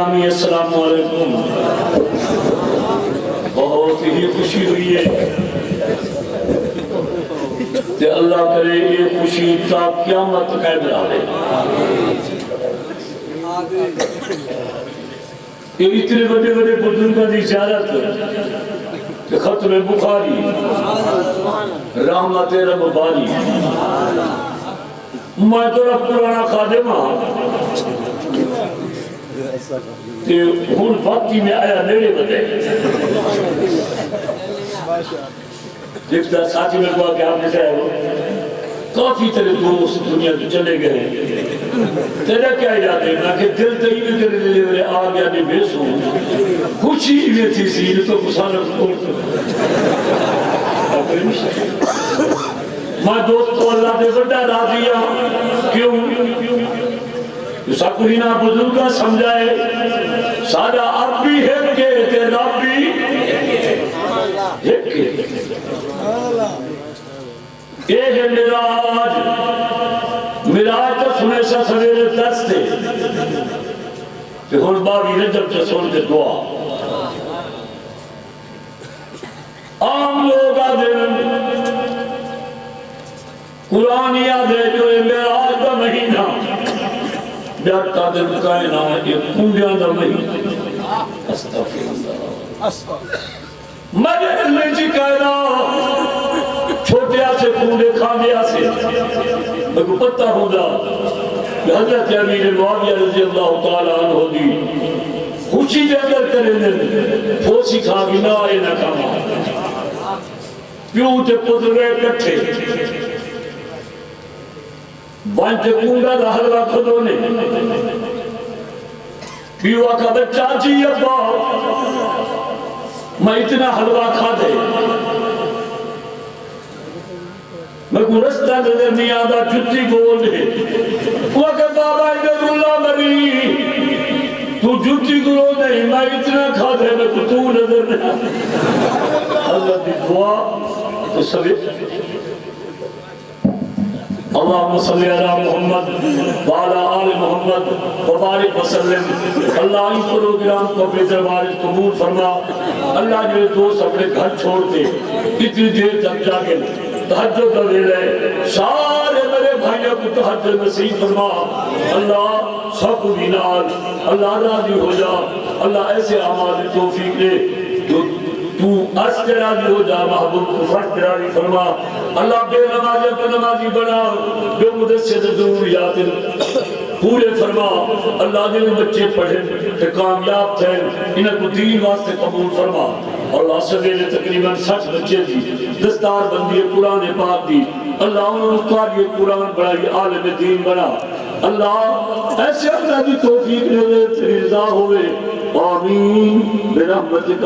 السلام علیکم. بہت ہی خوشی ہوئی ہے کہ اللہ کرے یہ خوشی تا قیامت قائم رہے. یہ اتنے بڑے بڑے بزرگوں کی زیارت کہ ختم بخاری رحمت رب باری میں تو رب پرانا خادم کہ ہون وقتی میں آیا نیڑے بدے دیکھتا ساتھی میں کہا کہ آپ نے کہا کافی تیرے دوست دنیا تو چلے گئے تیرا کیا یاد ہے میں کہ دل تئی میں تیرے لئے میرے آگیا نے بیسوں خوشی میں تھی سیل تو مسانت کرتا میں دوست تو اللہ دے بڑا راضیہ کیوں سکرینہ بزرگا سمجھائے سادہ اب بھی ہے کہ تیرا بھی ہے کہ اے ہے مراج مراج تو سنے سا سویرے دستے کہ ہن باوی رجب سے سنتے دعا عام لوگا دن قرآنیہ دے جو اے مراج کا مہینہ بیٹھتا دن کائنہ یہ کنڈیاں دا مہینہ استغفر اللہ مجھے اللہ جی کائنہ چھوٹیا سے کنڈے کھانگیا سے مجھے پتہ ہوگا کہ حضرت امیر معاویہ رضی اللہ تعالیٰ عنہ دی خوشی دے اندر کریں دن پھوسی کھا گی نہ آئے نہ کھاما پیوں تے پترے کٹھے بانچے کنڈا دا حلوہ کھدونے پیوا کا بچہ جی ابا میں اتنا حلوہ کھا دے میں کو رستہ نظر نہیں آدھا جتی بول دے وہ کہ بابا ادھر اللہ مری تو جتی گرو نہیں میں اتنا کھا دے میں کو تو نظر نہیں حضرت دعا تو سبھی اللہم صلی علی محمد وعلا آل محمد وبارک وسلم. اللہ ان پروگرام کو اپنے دربار قبول فرما. اللہ جو دوست اپنے گھر چھوڑتے اتنی دیر تک جاگے تہجد دے لے سارے میرے بھائیوں کو تہجد نصیب فرما. اللہ سب کو دینال اللہ راضی ہو جا. اللہ ایسے اعمال توفیق دے تو اس راضی ہو جا. محبوب کو فرق راضی فرما. اللہ بے نمازی کو نمازی بنا. بے مدرسے ضروریات پورے فرما. اللہ نے بچے پڑھیں کہ کامیاب تھے انہیں کو دین واسطے قبول فرما. اللہ سویرے تقریباً 60 بچے دی دستار بندی قرآن پاک دی. اللہ انہوں نے قاری قرآن بڑھائی عالم دین بنا. اللہ ایسے اللہ کی توفیق نے تیری رضا ہوئے. آمین برحمتک